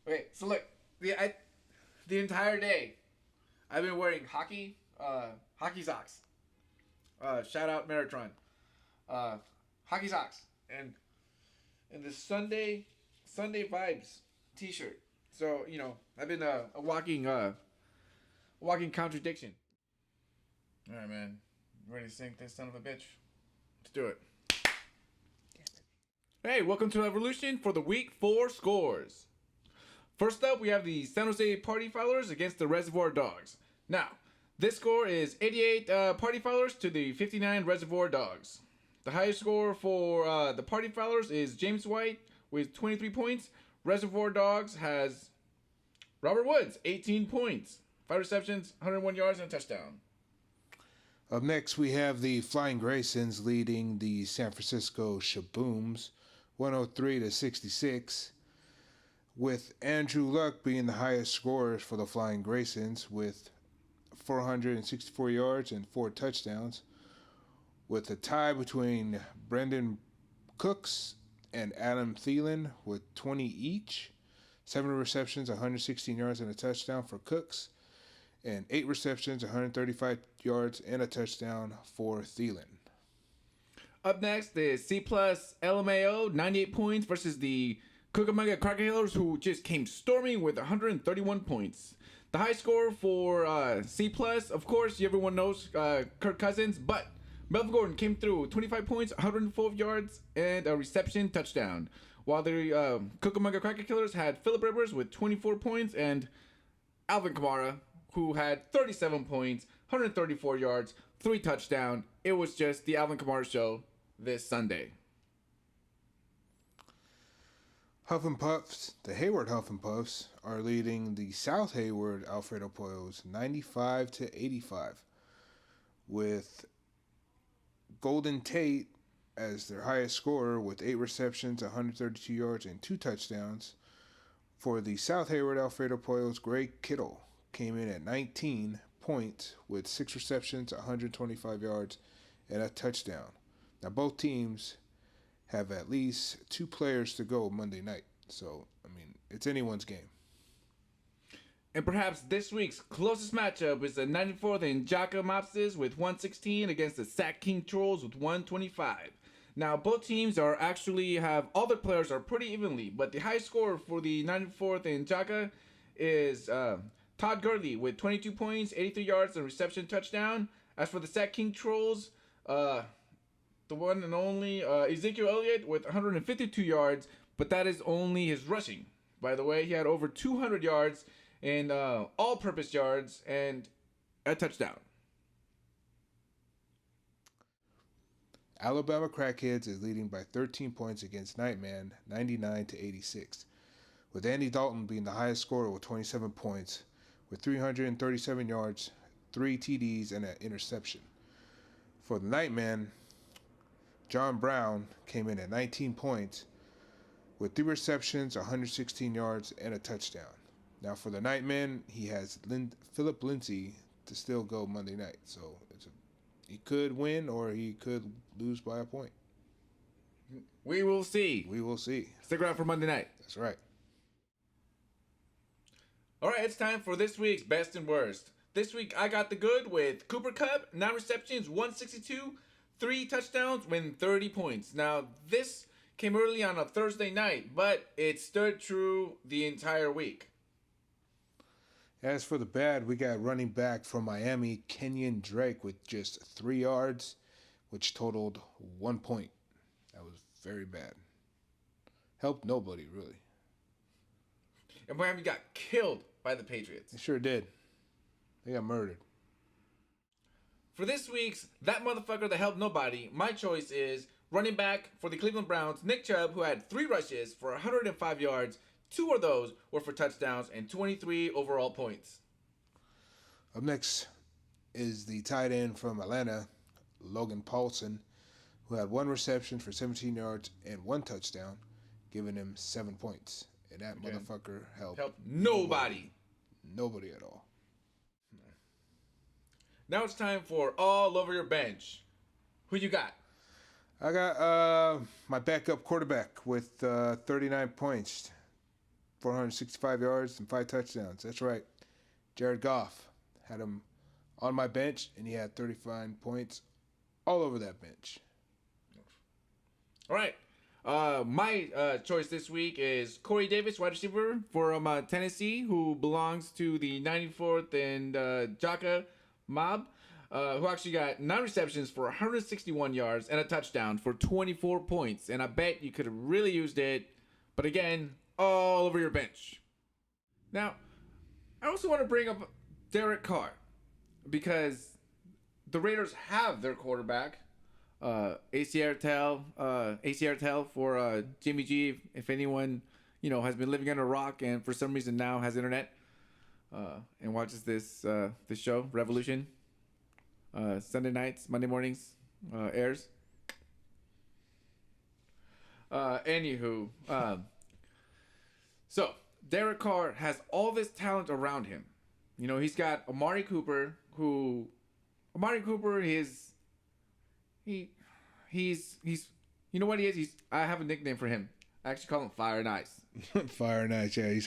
Okay, so look, the entire day, I've been wearing hockey socks. Shout out Meritron. Uh, Hockey socks and the Sunday vibes T-shirt. So I've been a walking contradiction. All right, man. Ready to sink this son of a bitch? Let's do it. Hey, welcome to Evolution for the Week 4 scores. First up, we have the San Jose Party Foulers against the Reservoir Dogs. Now, this score is 88 Party Foulers to the 59 Reservoir Dogs. The highest score for the Party Foulers is James White with 23 points. Reservoir Dogs has Robert Woods, 18 points, 5 receptions, 101 yards, and a touchdown. Up next, we have the Flying Graysons leading the San Francisco Shabooms, 103-66, with Andrew Luck being the highest scorer for the Flying Graysons with 464 yards and 4 touchdowns, with a tie between Brendan Cooks and Adam Thielen with 20 each, 7 receptions, 116 yards, and a touchdown for Cooks, and 8 receptions, 135 yards, and a touchdown for Thielen. Up next is C plus LMAO, 98 points versus the Cucamonga Crocodiles, who just came storming with 131 points. The high score for C plus, of course, everyone knows Kirk Cousins, but Melvin Gordon came through 25 points, 112 yards, and a reception touchdown. While the Cucamonga Crocodiles had Philip Rivers with 24 points and Alvin Kamara, who had 37 points, 134 yards, 3 touchdowns. It was just the Alvin Kamara show this Sunday. Huff and Puffs, the Hayward Huff and Puffs, are leading the South Hayward Alfredo Pollos 95-85, with Golden Tate as their highest scorer with 8 receptions, 132 yards, and 2 touchdowns. For the South Hayward Alfredo Pollos, Greg Kittle came in at 19 points with 6 receptions, 125 yards, and a touchdown. Now, both teams have at least 2 players to go Monday night. So, it's anyone's game. And perhaps this week's closest matchup is the 94th and Jaka Mopses with 116 against the Sack King Trolls with 125. Now, both teams are actually have all their players are pretty evenly, but the high score for the 94th and Jaka is Todd Gurley with 22 points, 83 yards, and reception touchdown. As for the Sack King Trolls, the one and only Ezekiel Elliott with 152 yards, but that is only his rushing. By the way, he had over 200 yards in all-purpose yards and a touchdown. Alabama Crackheads is leading by 13 points against Nightman, 99-86, with Andy Dalton being the highest scorer with 27 points, with 337 yards, 3 TDs, and an interception. For the Nightman, John Brown came in at 19 points with 3 receptions, 116 yards, and a touchdown. Now for the Nightman, he has Philip Lindsay to still go Monday night. So he could win or he could lose by a point. We will see. We will see. Stick around for Monday night. That's right. All right, it's time for this week's best and worst. This week I got the good with Cooper Kupp, 9 receptions, 162, 3 touchdowns, win 30 points. Now, this came early on a Thursday night, but it stood true the entire week. As for the bad, we got running back from Miami, Kenyon Drake, with just 3 yards, which totaled 1 point. That was very bad. Helped nobody, really. And Miami got killed by the Patriots. They sure did. They got murdered. For this week's That Motherfucker That Helped Nobody, my choice is running back for the Cleveland Browns, Nick Chubb, who had 3 rushes for 105 yards. 2 of those were for touchdowns and 23 overall points. Up next is the tight end from Atlanta, Logan Paulson, who had 1 reception for 17 yards and 1 touchdown, giving him 7 points. And that motherfucker helped nobody. Nobody at all. Now it's time for All Over Your Bench. Who you got? I got my backup quarterback with 39 points, 465 yards and 5 touchdowns. That's right. Jared Goff had him on my bench, and he had 35 points all over that bench. All right. My choice this week is Corey Davis, wide receiver for Tennessee, who belongs to the 94th and Jaka Mob, who actually got 9 receptions for 161 yards and a touchdown for 24 points. And I bet you could have really used it, but again, all over your bench. Now, I also want to bring up Derek Carr because the Raiders have their quarterback. ACR tell for Jimmy G. If anyone has been living under a rock and for some reason now has internet and watches this show Revolution Sunday nights, Monday mornings airs. Anywho, so Derek Carr has all this talent around him. He's got Amari Cooper, He's you know what he is? I have a nickname for him. I actually call him Fire and Ice. Fire and Ice, yeah, he's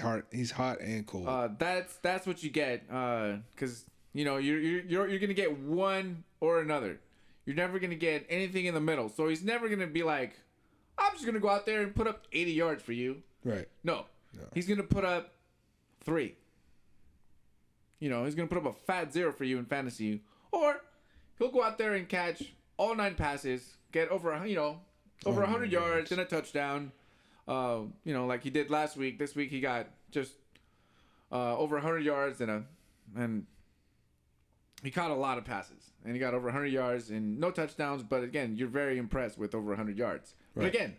hot and cold. That's what you get. Cause you're gonna get one or another. You're never gonna get anything in the middle. So he's never gonna be like, I'm just gonna go out there and put up 80 yards for you. Right. No. He's gonna put up 3. He's gonna put up a fat 0 for you in fantasy, or he'll go out there and catch all 9 passes, get over 100 yards and a touchdown. Like he did last week. This week he got just over 100 yards and he caught a lot of passes. And he got over 100 yards and no touchdowns, but again, you're very impressed with over 100 yards. Right. But again,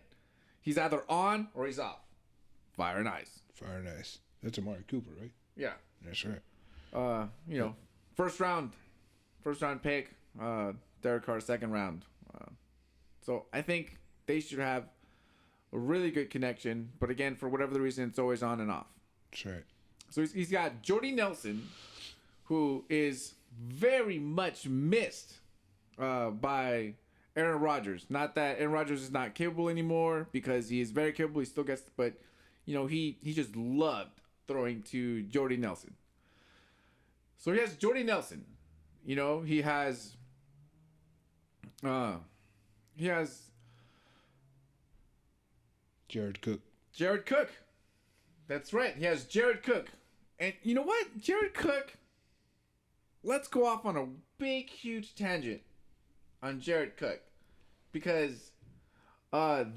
he's either on or he's off. Fire and Ice. Fire and Ice. That's Amari Cooper, right? Yeah. That's right. First round pick, Derek Carr, second round. So I think they should have a really good connection. But again, for whatever the reason, it's always on and off. That's right. So he's got Jordy Nelson, who is very much missed by Aaron Rodgers. Not that Aaron Rodgers is not capable anymore, because he is very capable. He still gets, but he just loved throwing to Jordy Nelson. So he has Jordy Nelson. He has Jared Cook. Jared Cook. That's right. He has Jared Cook. And you know what? Jared Cook, let's go off on a big, huge tangent on Jared Cook. Because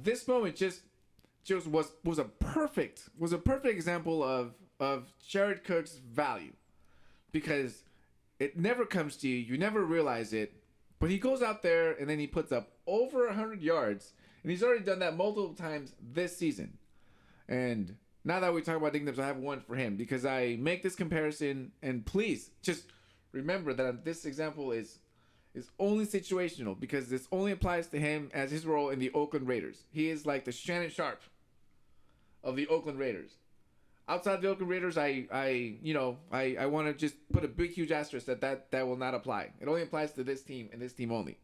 this moment just was a perfect example of Jared Cook's value. Because it never comes to you. You never realize it. But he goes out there and then he puts up over 100 yards. And he's already done that multiple times this season. And now that we talk about nicknames, I have one for him. Because I make this comparison. And please, just remember that this example is only situational. Because this only applies to him as his role in the Oakland Raiders. He is like the Shannon Sharp of the Oakland Raiders. Outside the Oakland Raiders, I want to just put a big, huge asterisk that will not apply. It only applies to this team and this team only.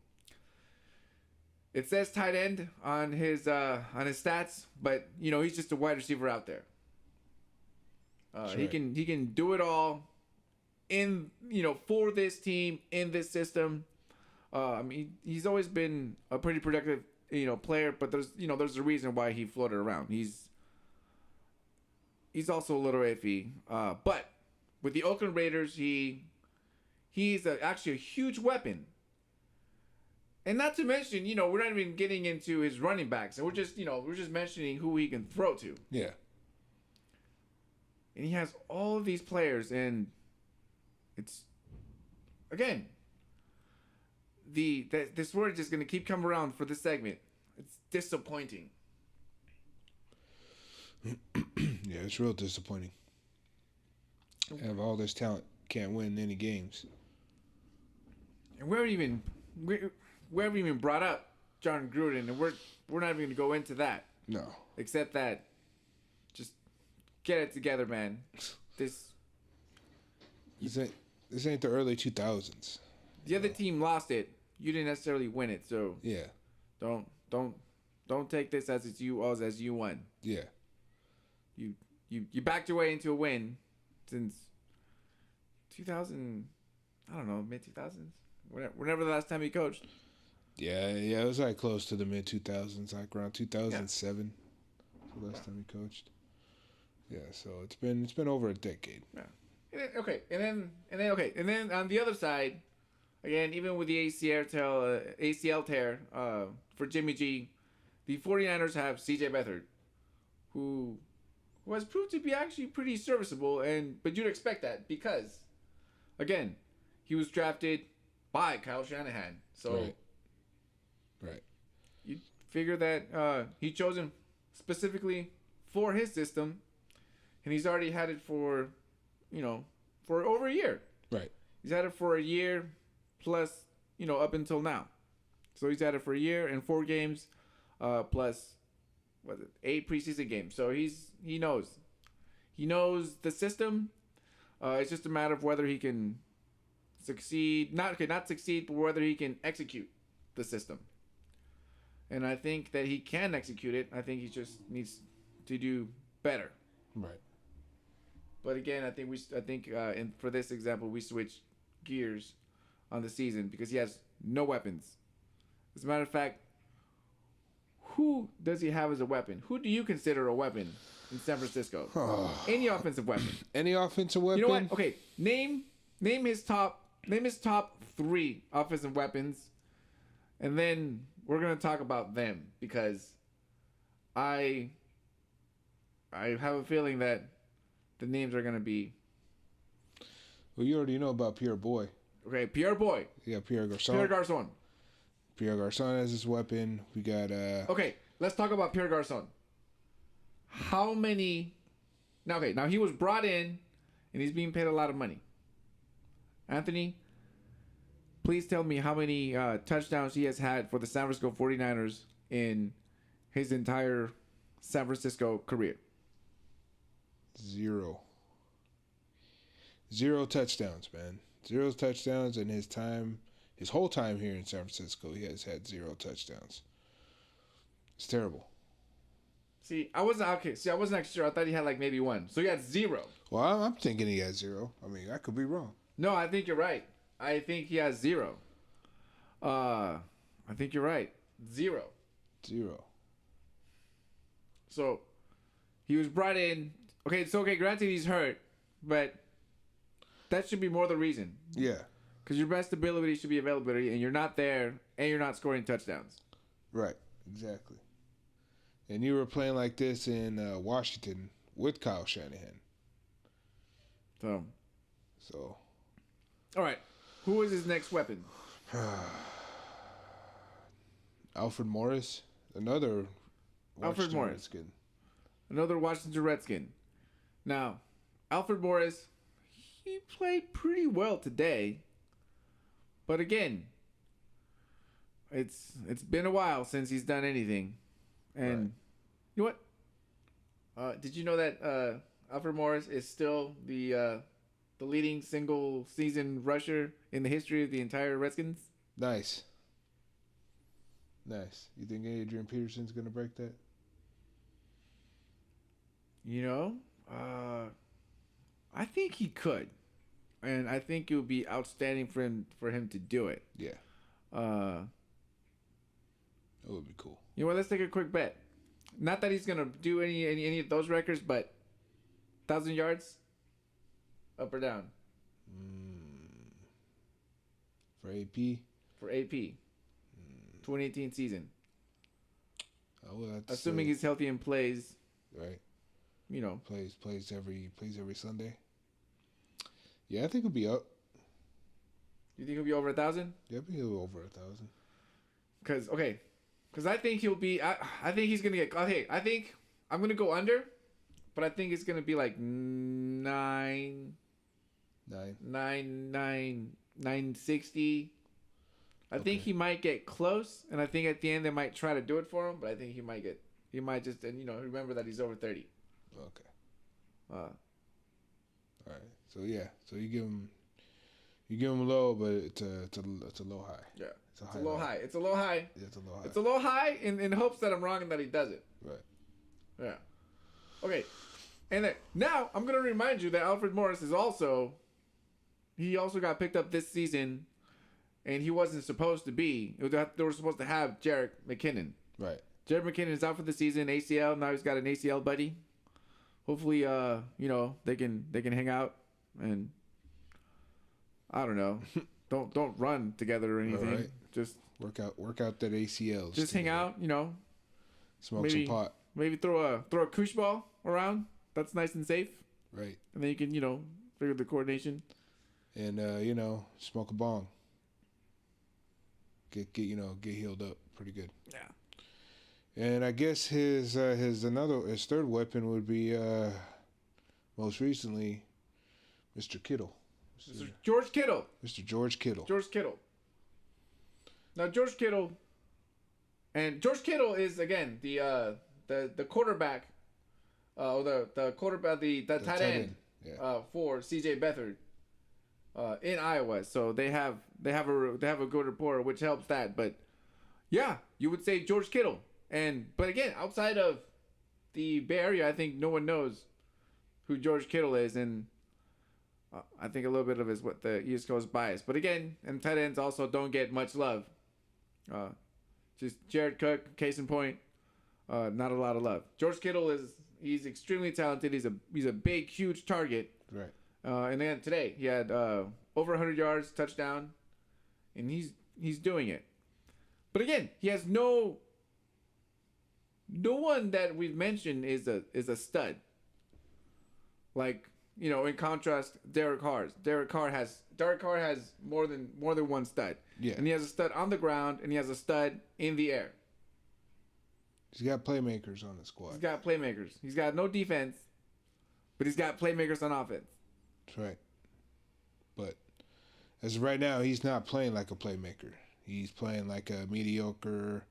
It says tight end on his stats, but he's just a wide receiver out there. Sure. He can do it all in for this team in this system. He's always been a pretty productive player, but there's a reason why he floated around. He's also a little iffy. But with the Oakland Raiders, he's actually a huge weapon. And not to mention, we're not even getting into his running backs. And we're just mentioning who he can throw to. Yeah. And he has all of these players. And it's, again, this word is just going to keep coming around for this segment. It's disappointing. Yeah, it's real disappointing. Have all this talent, can't win any games. And we haven't even brought up John Gruden, and we're not even going to go into that. No. Except that, just get it together, man. This ain't the early 2000s. The other team lost it. You didn't necessarily win it, so yeah. Don't take this as you won. Yeah. you backed your way into a win since 2000. I don't know, mid 2000s. Whenever the last time he coached. Yeah, it was like close to the mid 2000s, like around 2007. The last time he coached. Yeah, so it's been over a decade. Yeah. And then on the other side, again, even with the ACL tear for Jimmy G, the 49ers have CJ Beathard, who has proved to be actually pretty serviceable, but you'd expect that because, again, he was drafted by Kyle Shanahan. So Right. You figure that he chosen specifically for his system, and he's already had it for over a year. Right. He's had it for a year plus, up until now. So he's had it for a year and 4 games, plus 8 preseason games. So he knows the system. It's just a matter of whether he can succeed, not succeed, but whether he can execute the system. And I think that he can execute it. I think he just needs to do better. Right. But again, I think for this example, we switch gears on the season because he has no weapons. As a matter of fact, who does he have as a weapon? Who do you consider a weapon in San Francisco? Any offensive weapon. Any offensive weapon? You know what? Okay, name his top 3 offensive weapons, and then we're gonna talk about them because I have a feeling that the names are gonna be. Well, you already know about Pierre Boy. Okay, Pierre Boy. Yeah, Pierre Garçon. Pierre Garçon has his weapon. We got Okay, let's talk about Pierre Garçon. How many? Now he was brought in, and he's being paid a lot of money. Anthony, please tell me how many touchdowns he has had for the San Francisco 49ers in his entire San Francisco career. 0 touchdowns, man. 0 touchdowns in his whole time here in San Francisco. He has had 0 touchdowns. It's terrible. I wasn't actually sure. I thought he had like maybe 1. So he had 0. Well, I'm thinking he has 0. I mean, I could be wrong. No, I think you're right. I think he has 0. I think you're right. 0. So he was brought in. Okay, granted he's hurt, but that should be more the reason. Yeah. Because your best ability should be availability, and you're not there, and you're not scoring touchdowns. Right, exactly. And you were playing like this in Washington with Kyle Shanahan. So. All right. Who is his next weapon? Alfred Morris, another Washington Redskin. Another Washington Redskin. Now, Alfred Morris, he played pretty well today. But again, it's been a while since he's done anything. And you know what? Did you know that Alfred Morris is still the leading single season rusher in the history of the entire Redskins? Nice. You think Adrian Peterson's going to break that? I think he could. And I think it would be outstanding for him to do it. Yeah. That would be cool. You know what? Let's take a quick bet. Not that he's going to do any of those records, but 1,000 yards? Up or down? For AP? For AP. 2018 season. I would have to Assuming say, he's healthy and plays. Right. Plays every Sunday. Yeah, I think he'll be up. You think he'll be over 1,000? Yeah, he'll be over 1,000. Because I think he'll be. I think he's gonna get. Okay, I think I'm gonna go under, but I think it's gonna be like 960. I think he might get close, and I think at the end they might try to do it for him. But I think he might just, and remember that he's over 30. Okay. All right. So yeah. So you give him low, but it's a low high. Yeah. It's a low high. Yeah, it's a low high. It's a low high in hopes that I'm wrong and that he does it. Right. Yeah. Okay. And then, now I'm gonna remind you that Alfred Morris is also he also got picked up this season, and he wasn't supposed to be. They were supposed to have Jerick McKinnon. Right. Jerick McKinnon is out for the season, ACL. Now he's got an ACL buddy. Hopefully, they can hang out, and I don't know, don't run together or anything. Right. Just work out that ACLs. Just hang out, Smoke some pot. Maybe throw a koosh ball around. That's nice and safe. Right. And then you can figure the coordination. And smoke a bong. Get healed up pretty good. Yeah. And I guess his third weapon would be most recently Mr. Kittle. Mr. George Kittle. Mr. George Kittle. George Kittle. Now George Kittle is again the quarterback, the quarterback, the tight end, for CJ Beathard in Iowa. So they have a good rapport, which helps that. But yeah, you would say George Kittle. But again, outside of the Bay Area, I think no one knows who George Kittle is, and I think a little bit of it is what the East Coast bias. But again, and tight ends also don't get much love. Just Jared Cook, case in point, not a lot of love. George Kittle he's extremely talented. He's a big, huge target. Right. And then today he had over 100 yards, touchdown, and he's doing it. But again, he has no one that we've mentioned is a stud. Like, in contrast, Derek Carr. Derek Carr has more than one stud. Yeah. And he has a stud on the ground, and he has a stud in the air. He's got playmakers on the squad. He's got playmakers. He's got no defense, but he's got playmakers on offense. That's right. But as of right now, he's not playing like a playmaker. He's playing like a mediocre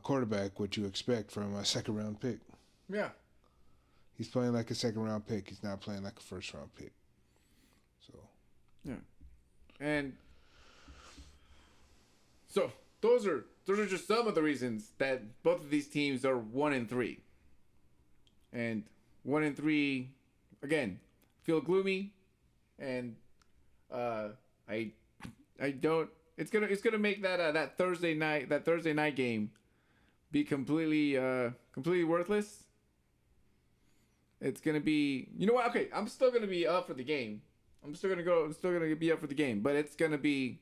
quarterback, what you expect from a second-round pick. Yeah. He's playing like a second-round pick. He's not playing like a first-round pick. So. Yeah. And so those are just some of the reasons that both of these teams are 1-3. And 1-3, again, feel gloomy, and I don't. It's gonna make that Thursday night game be completely worthless. It's gonna be, you know what? Okay, I'm still gonna be up for the game. I'm still gonna be up for the game, but it's gonna be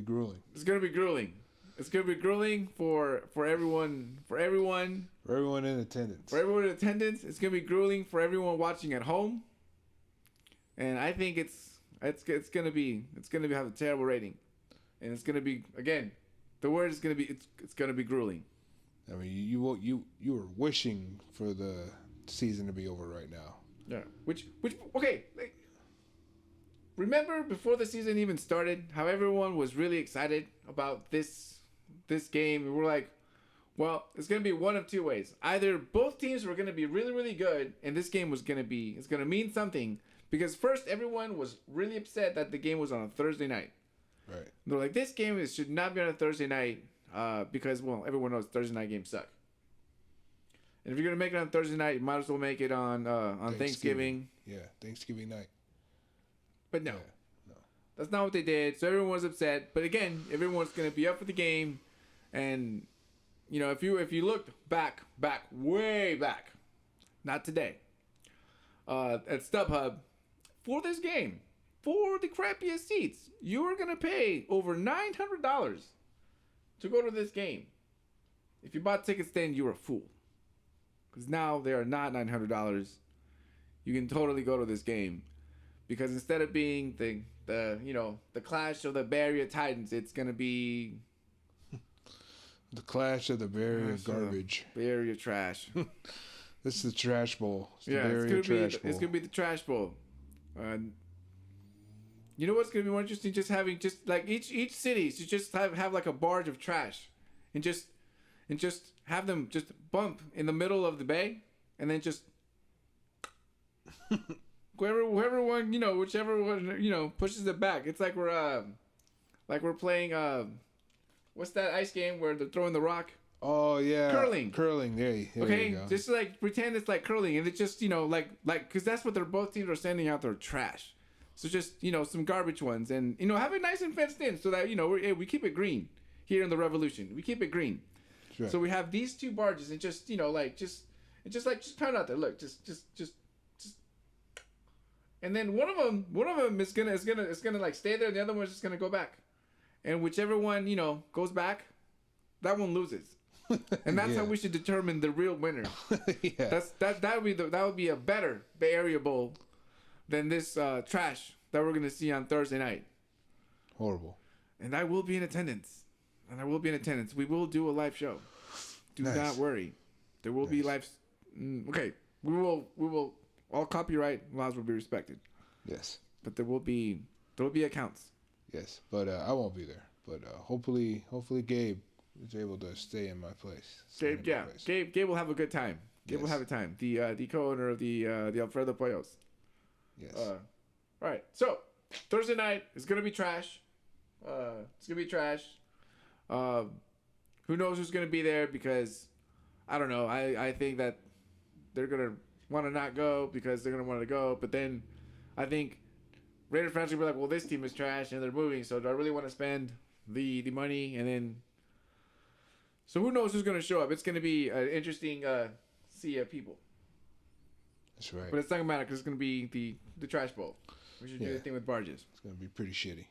grueling. It's gonna be grueling. It's gonna be grueling for everyone. For everyone in attendance. For everyone in attendance, it's gonna be grueling for everyone watching at home. And I think it's gonna have a terrible rating, and it's gonna be, again, the word is gonna be it's gonna be grueling. I mean, you were wishing for the season to be over right now. Yeah. Which okay. Remember before the season even started, how everyone was really excited about this game, and we're like, well, it's gonna be one of two ways. Either both teams were gonna be really, really good, and this game it's gonna mean something, because first everyone was really upset that the game was on a Thursday night. Right. They're like, this game should not be on a Thursday night. Because, well, everyone knows Thursday night games suck. And if you're gonna make it on Thursday night, you might as well make it on Thanksgiving. Yeah, Thanksgiving night. But no, no, that's not what they did. So everyone was upset. But again, everyone's gonna be up for the game, and if you looked way back, not today, at StubHub, for this game, for the crappiest seats, you were gonna pay over $900. To go to this game. If you bought tickets then, you were a fool. Because now they are not $900. You can totally go to this game. Because instead of being the clash of the Bay Area Titans, it's going to be the clash of the Bay Area garbage. Bay Area trash. This is the trash bowl. It's going to be the trash bowl. You know what's gonna be more interesting? Just having like each city should just have like a barge of trash, and just have them just bump in the middle of the bay, and then just whichever one pushes it back. It's like we're playing what's that ice game where they're throwing the rock? Oh yeah, Curling. Curling. There you go. Just like pretend it's like curling, and it's just because that's what they're both teams are sending out their trash. So just some garbage ones, and have it nice and fenced in, so that we keep it green here in the Revolution. We keep it green. Right. So we have these two barges, and just just pound out there. Look, just. And then one of them is gonna like stay there, and the other one's just gonna go back, and whichever one goes back, that one loses. And that's how we should determine the real winner. Yeah. That would be a better Bay Area Bowl than this trash that we're gonna see on Thursday night. Horrible. And I will be in attendance. We will do a live show. Do not worry. There will be live. Okay. We will. All copyright laws will be respected. Yes. But there will be accounts. Yes, but I won't be there. But hopefully Gabe is able to stay in my place. Gabe will have a good time. Gabe will have a time. The co-owner of the Alfredo Pollos. Yes. All right. So Thursday night is gonna be trash. It's gonna be trash. Who knows who's gonna be there? Because I don't know. I think that they're gonna want to not go because they're gonna want to go. But then I think Raider fans will be like, well, this team is trash and they're moving, so do I really want to spend the money? And then, so who knows who's gonna show up? It's gonna be an interesting sea of people. That's right. But it's not gonna matter because it's gonna be the trash bowl. We should do the thing with barges. It's gonna be pretty shitty.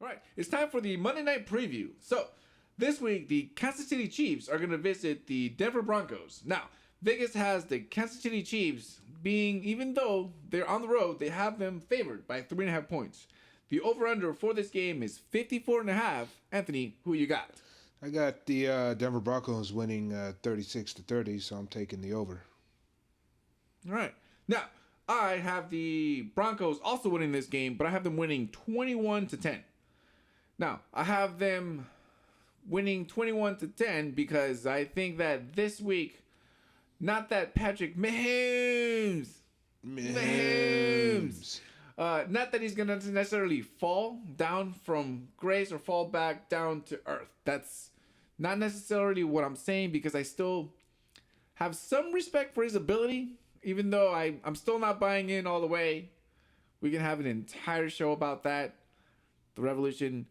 All right, it's time for the Monday night preview. So this week, the Kansas City Chiefs are gonna visit the Denver Broncos. Now, Vegas has the Kansas City Chiefs even though they're on the road, they have them favored by 3.5 points. The over-under for this game is 54.5. Anthony, who you got? I got the Denver Broncos winning 36-30, so I'm taking the over. All right. Now, I have the Broncos also winning this game, but I have them winning 21-10. Now, I have them winning 21-10 because I think that this week, not that Patrick Mahomes. Not that he's going to necessarily fall down from grace or fall back down to earth. That's not necessarily what I'm saying because I still have some respect for his ability, even though I'm still not buying in all the way. We can have an entire show about that. The Revolution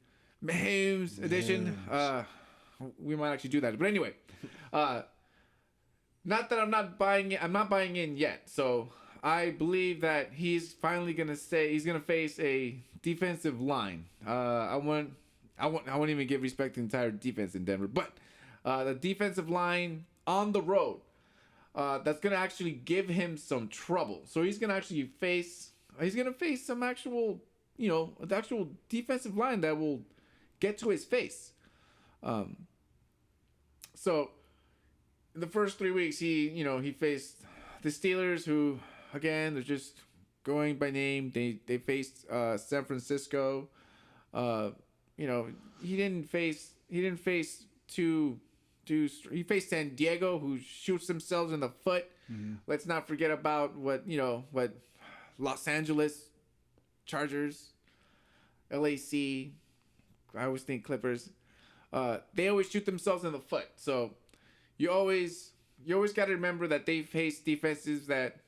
Mahomes edition. We might actually do that. But anyway, not that I'm not buying in yet. So I believe that he's finally gonna face a defensive line. I won't even give respect to the entire defense in Denver, but the defensive line on the road, that's gonna actually give him some trouble. So he's gonna face some actual, the actual defensive line that will get to his face. So in the first 3 weeks, he faced the Steelers, who, again, they're just going by name. They faced San Francisco. He faced San Diego, who shoots themselves in the foot. Mm-hmm. Let's not forget about what Los Angeles Chargers, LAC. I always think Clippers. They always shoot themselves in the foot. So you always got to remember that they face defenses that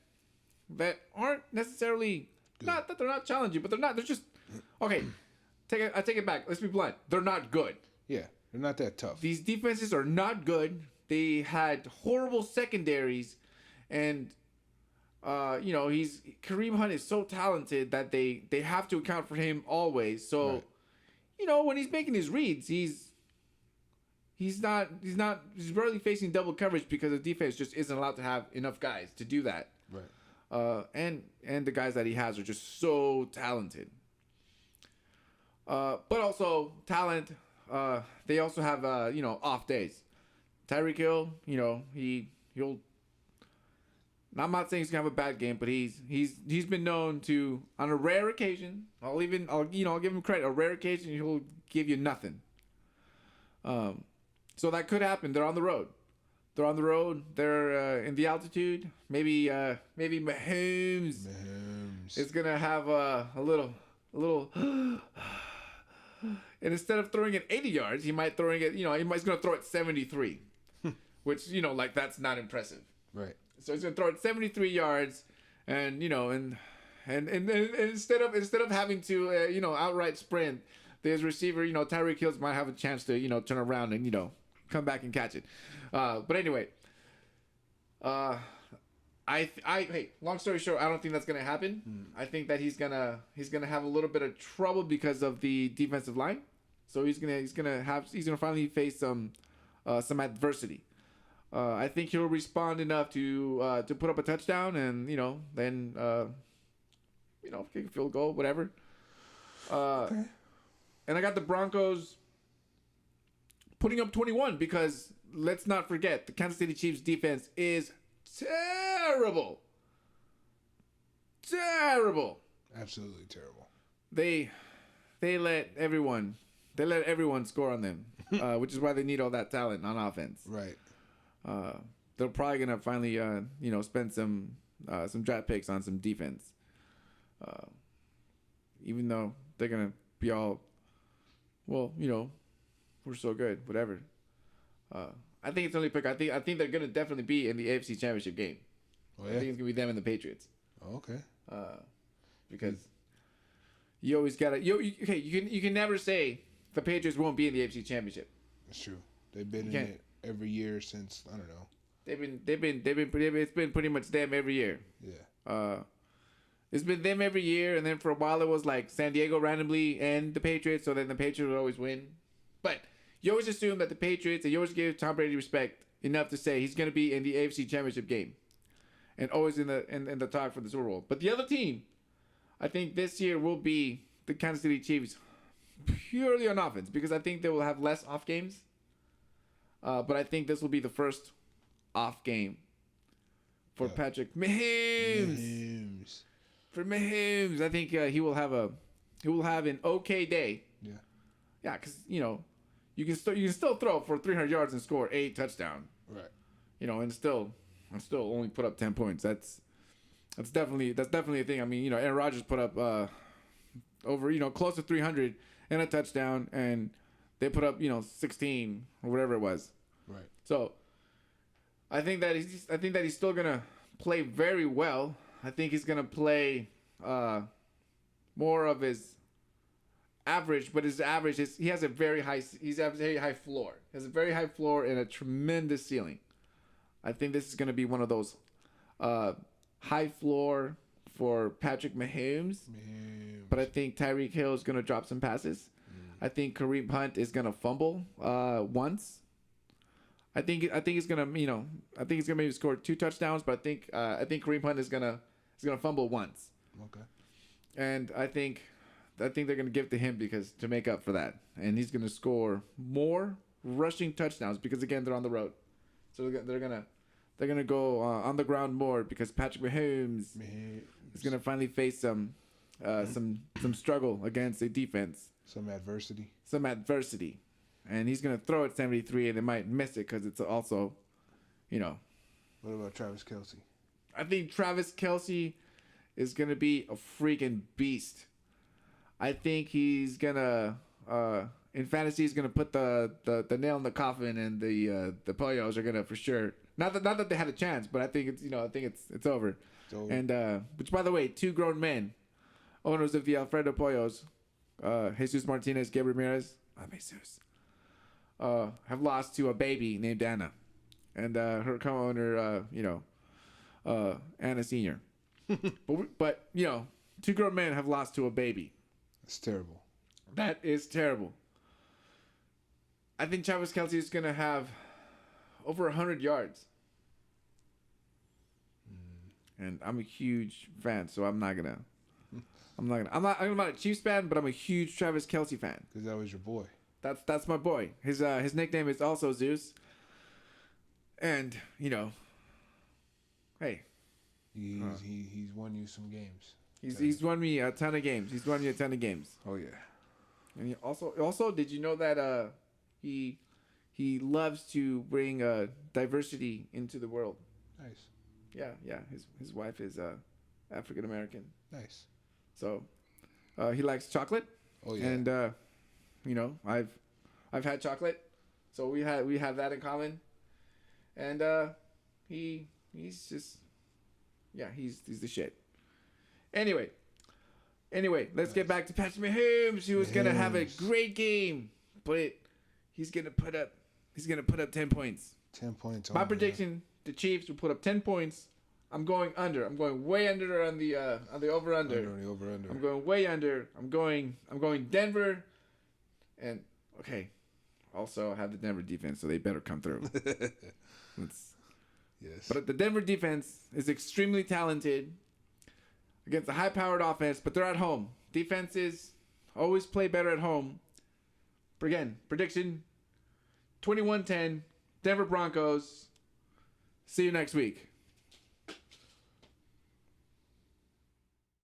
aren't necessarily good. Not that they're not challenging, but they're just okay. I take it back. Let's be blunt. They're not good. Yeah, they're not that tough. These defenses are not good. They had horrible secondaries, and Kareem Hunt is so talented that they have to account for him always. So, right. When he's making his reads, he's barely facing double coverage because the defense just isn't allowed to have enough guys to do that. Right. And the guys that he has are just so talented. But also talent. They also have off days. Tyreek Hill, he'll. I'm not saying he's gonna have a bad game, but he's been known to, on a rare occasion, I'll give him credit. A rare occasion, he'll give you nothing. So that could happen. They're on the road. They're in the altitude. Maybe Mahomes is gonna have a little And instead of throwing it 80 yards, he might throwing it, he's going to throw it 73, which, like that's not impressive. Right. So he's going to throw it 73 yards and, and instead of having to, outright sprint, his receiver, Tyreek Hill might have a chance to, turn around and, come back and catch it. But anyway, hey, long story short, I don't think that's gonna happen. I think that he's gonna have a little bit of trouble because of the defensive line. So he's gonna finally face some adversity. I think he'll respond enough to put up a touchdown and then kick a field goal, whatever. Okay. And I got the Broncos putting up 21 because let's not forget the Kansas City Chiefs defense is terrible. Terrible. Absolutely terrible. They let everyone score on them, which is why they need all that talent on offense. Right. They're probably gonna finally spend some draft picks on some defense. Even though they're gonna be all, well, we're so good, whatever. I think it's only pick. I think they're gonna definitely be in the AFC Championship game. Oh, yeah? I think it's gonna be them and the Patriots. Oh, okay. Because you always gotta you can never say the Patriots won't be in the AFC Championship. That's true. They've been in it every year since I don't know. It's been pretty much them every year. Yeah. It's been them every year, and then for a while it was like San Diego randomly and the Patriots, so then the Patriots would always win. But you always assume that the Patriots, and you always give Tom Brady respect enough to say he's going to be in the AFC Championship game, and always in the talk for the Super Bowl. But the other team, I think this year will be the Kansas City Chiefs, purely on offense, because I think they will have less off games. But I think this will be the first off game for Patrick Mahomes. For Mahomes, I think he will have an okay day. Yeah. Yeah, because you can still throw for 300 yards and score 8 touchdowns. Right. And still only put up 10 points. That's definitely a thing. I mean, Aaron Rodgers put up over close to 300 and a touchdown, and they put up 16 or whatever it was. Right. So I think that he's still gonna play very well. I think he's gonna play more of his average, but his average is he has a very high floor. He has a very high floor and a tremendous ceiling. I think this is gonna be one of those high floor for Patrick Mahomes. But I think Tyreek Hill is gonna drop some passes. I think Kareem Hunt is gonna fumble once. I think he's gonna maybe score 2 touchdowns, but I think Kareem Hunt is gonna fumble once. Okay. And I think they're gonna give it to him to make up for that, and he's gonna score more rushing touchdowns because again they're on the road, so they're gonna go on the ground more because Patrick Mahomes is gonna finally face some struggle against a defense. Some adversity. And he's going to throw it 73, and they might miss it because it's also, What about Travis Kelce? I think Travis Kelce is going to be a freaking beast. I think he's going to, in fantasy, he's going to put the nail in the coffin, and the Pollos are going to for sure. Not that they had a chance, but I think it's, it's over. It's over. And, which by the way, 2 grown men, owners of the Alfredo Pollos, Jesus Martinez, Gabriel Ramirez, Jesus. Have lost to a baby named Anna, and her co-owner, Anna Senior. but 2 grown men have lost to a baby. That's terrible. That is terrible. I think Travis Kelce is gonna have over 100 yards, and I'm a huge fan, so I'm not a Chiefs fan, but I'm a huge Travis Kelce fan. Because that was your boy. That's my boy. His nickname is also Zeus. And hey, he's won you some games. He's won me a ton of games. Oh yeah. And he also did you know that he loves to bring diversity into the world. Nice. Yeah. His wife is African American. Nice. So he likes chocolate. Oh yeah. And I've had chocolate, so we have that in common, and he's just he's the shit. Anyway, let's get back to Patrick Mahomes, who was gonna have a great game, but he's gonna put up 10 points. 10 points. My prediction: the Chiefs will put up 10 points. I'm going under. I'm going way under on the over under. I'm going way under. I'm going Denver, and okay. Also, I have the Denver defense, so they better come through. Yes. But the Denver defense is extremely talented against a high-powered offense, but they're at home. Defenses always play better at home. But again, prediction: 21-10, Denver Broncos. See you next week.